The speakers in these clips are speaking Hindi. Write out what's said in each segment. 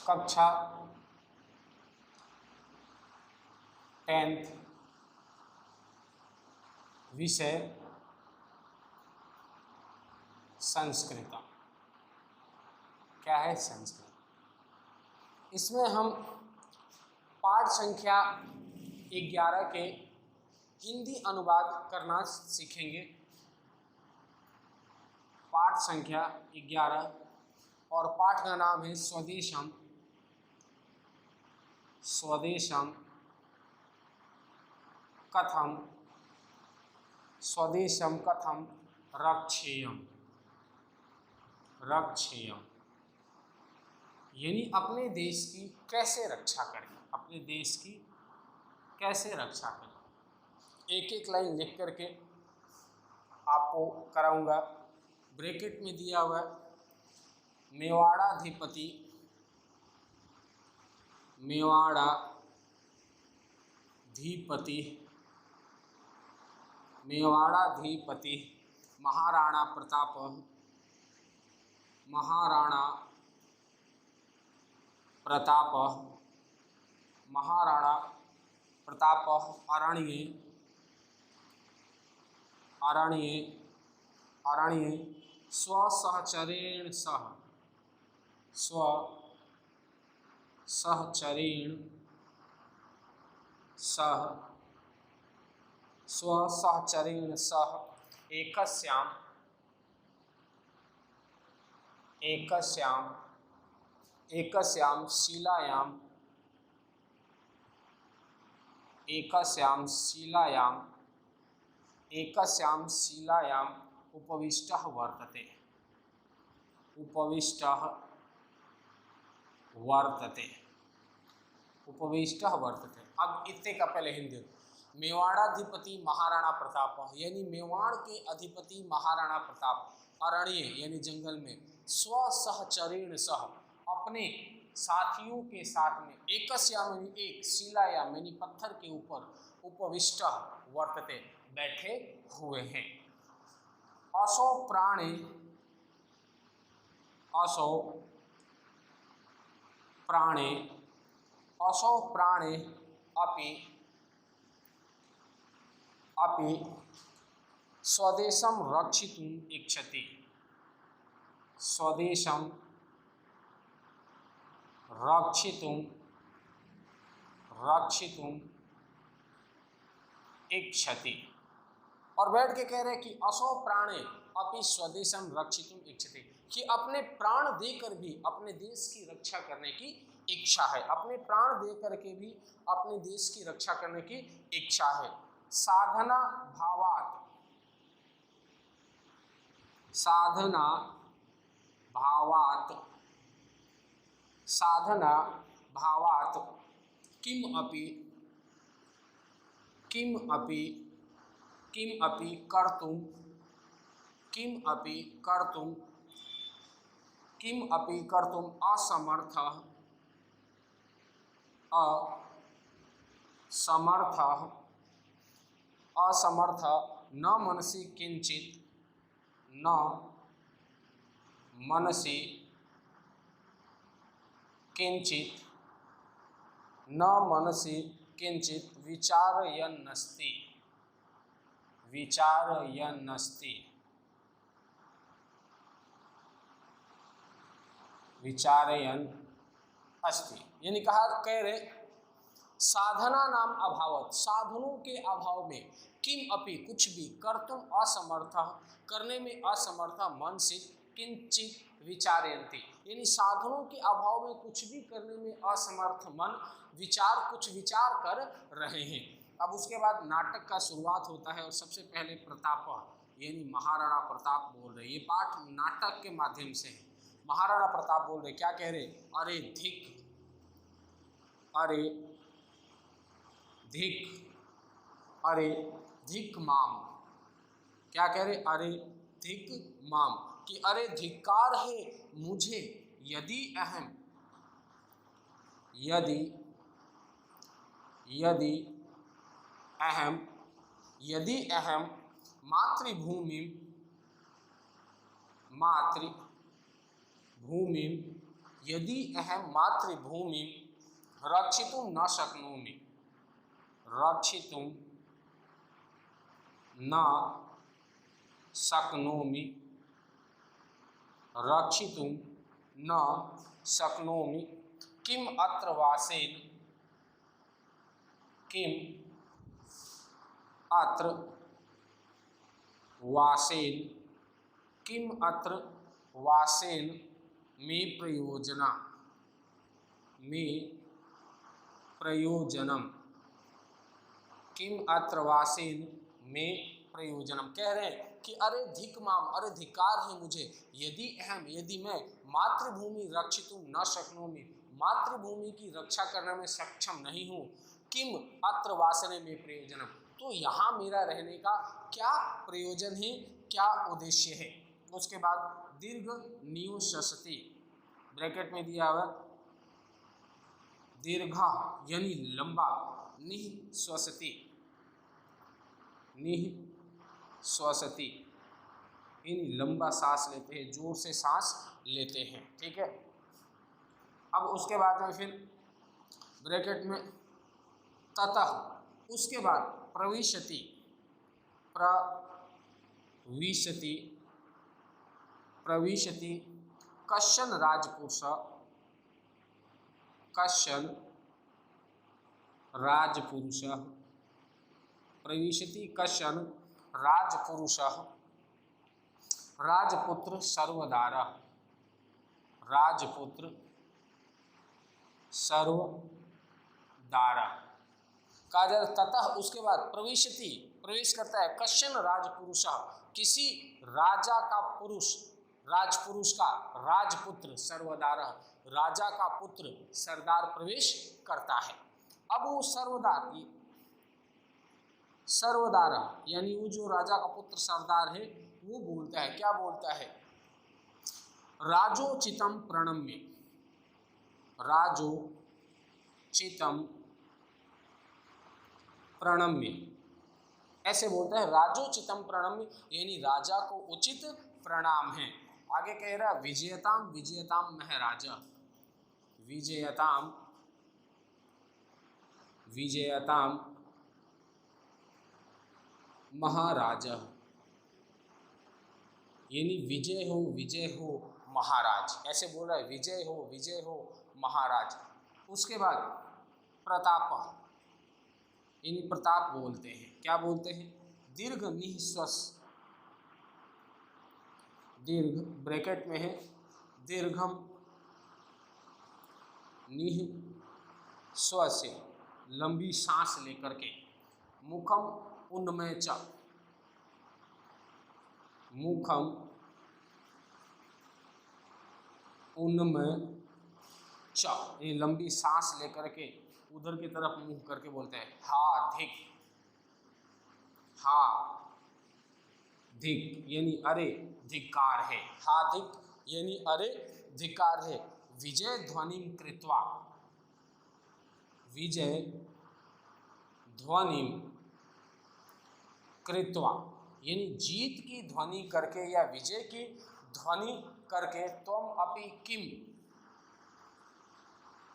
कक्षा 10th, विषय संस्कृत। क्या है संस्कृत? इसमें हम पाठ संख्या 11 के हिंदी अनुवाद करना सीखेंगे। पाठ संख्या 11 और पाठ का नाम है स्वदेशम। स्वदेशम कथम, स्वदेशम कथम रक्षेयम। रक्षेयम यानी अपने देश की कैसे रक्षा करें, अपने देश की कैसे रक्षा करें। एक एक लाइन लिख करके आपको कराऊंगा। ब्रैकेट में दिया हुआ है मेवाड़ाधिपति, मेवाड़ाधिपति महाराणा प्रताप, महाराणा प्रताप अरण्ये स्वसहचरेण सह एकस्यां शिलायां उपविष्टः वर्तते। अब इतने का पहले हिंदी। मेवाड़ाधिपति महाराणा प्रताप यानी मेवाड़ के अधिपति महाराणा प्रताप अरण्य यानी जंगल में स्वसहचरेण सह अपने साथियों के साथ में एकस्याम एक शिलायाम यानी पत्थर के ऊपर उपविष्ट वर्तते बैठे हुए हैं। असौ प्राणे अपि स्वदेशं रक्षितुम् इच्छति। स्वदेशं रक्षितुम् इच्छति। और बैठ के कह रहे हैं कि असौ प्राणे अपि स्वदेशम रक्षितुम इच्छति, कि अपने प्राण देकर भी अपने देश की रक्षा करने की इच्छा है। अपने प्राण देकर के भी अपने देश की रक्षा करने की इच्छा है। साधना भावात किम अपि कर्तुम असमर्थ न मनसि किंचित विचारयन अस्ति। यानी कह रहे साधना नाम अभावत, साधनों के अभाव में किम अपि कुछ भी कर्तुम असमर्थ करने में असमर्थ मन से किंचित विचारयन्ति, यानी साधनों के अभाव में कुछ भी करने में असमर्थ मन कुछ विचार कर रहे हैं। अब उसके बाद नाटक का शुरुआत होता है और सबसे पहले प्रताप यानी महाराणा प्रताप बोल रहे। ये पाठ नाटक के माध्यम से है। महाराणा प्रताप बोल रहे, क्या कह रहे? अरे धिक माम। क्या कह रहे? अरे धिक माम, कि अरे धिक्कार है मुझे यदि अहम मातृभूमि यदि अहम मातृभूमि रक्षितुं न शक्नोमि, रक्षितुं न शक्नोमि, रक्षितुं न शक्नोमि, किम अत्र वासेन, किम अत्र वासेन, किम अत्र वासेन मे प्रयोजना, मे प्रयोजनम, किम अत्र वासेन मे प्रयोजनम। कह रहे हैं कि अरे धिक माम, अरे धिक्कार है मुझे, यदि अहम, यदि मैं मातृभूमि रक्षितुं न शक्नोमि, मातृभूमि की रक्षा करने में सक्षम नहीं हूँ, किम अत्र वासने में प्रयोजनम, तो यहाँ मेरा रहने का क्या प्रयोजन है, क्या उद्देश्य है। उसके बाद दीर्घ नियुष्यति, ब्रैकेट में दिया हुआ दीर्घा यानी लंबा, निःश्वसति, निःश्वसति यानी लंबा सांस लेते हैं, जोर से सांस लेते हैं, ठीक है। अब उसके बाद में फिर ब्रैकेट में ततः, उसके बाद प्रविशति, प्रविशति, प्रविशति कश्चन राजपुरुष, कश्चन राजपुरुष, प्रविशति कश्चन राजपुरुष, राजपुत्र सर्वदार, राजपुत्र सर्वदार। काजल ततः, उसके बाद प्रविशति, प्रवेश करता है, कश्चन राजपुरुष, किसी राजा का पुरुष, राजपुरुष का, राजपुत्र सर्वदार, राजा का पुत्र सरदार प्रवेश करता है। अब वो सर्वदार, सर्वदार यानी वो जो राजा का पुत्र सरदार है वो बोलता है, क्या बोलता है, राजोचितम प्रणम्य, राजोचितम प्रणम्य, ऐसे बोलता है, राजोचितम प्रणम्य यानी राजा को उचित प्रणाम है। आगे कह रहा विजयताम, विजयताम महाराजा, विजयताम, विजयताम महाराजा यानी विजय हो, विजय हो महाराज, ऐसे बोल रहा है, विजय हो, विजय हो महाराज। उसके बाद प्रताप यानी प्रताप बोलते हैं, क्या बोलते हैं, दीर्घ निःश्वस, दीर्घ ब्रैकेट में है दीर्घम निःश्वस, लंबी सांस लेकर के, मुखम उन्मय च, मुखम उन्मय च, ये लंबी सांस लेकर के उधर की तरफ मुंह करके बोलते हैं, हा धिक, हा धिक यानी अरे धिक्कार है, हा धिक यानी अरे धिक्कार है। विजय ध्वनि कृत्वा, विजय ध्वनि कृत्वा यानी जीत की ध्वनि करके या विजय की ध्वनि करके, त्वम अपि किम,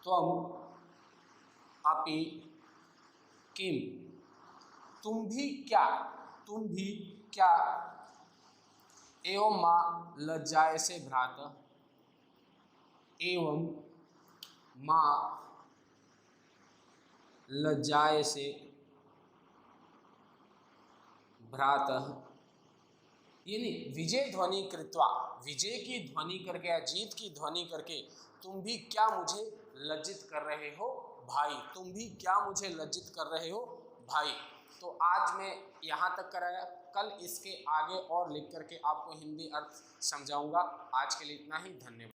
त्वम अपि किम, तुम भी क्या, तुम भी क्या, एवं मां लज्जाए से भ्रात, एवं मां लज्जाए से भ्रातः यानी विजय ध्वनि कृत्वा, विजय की ध्वनि करके या जीत की ध्वनि करके, तुम भी क्या मुझे लज्जित कर रहे हो भाई, तुम भी क्या मुझे लज्जित कर रहे हो भाई। तो आज मैं यहाँ तक कराया, कल इसके आगे और लिख करके आपको हिंदी अर्थ समझाऊंगा। आज के लिए इतना ही, धन्यवाद।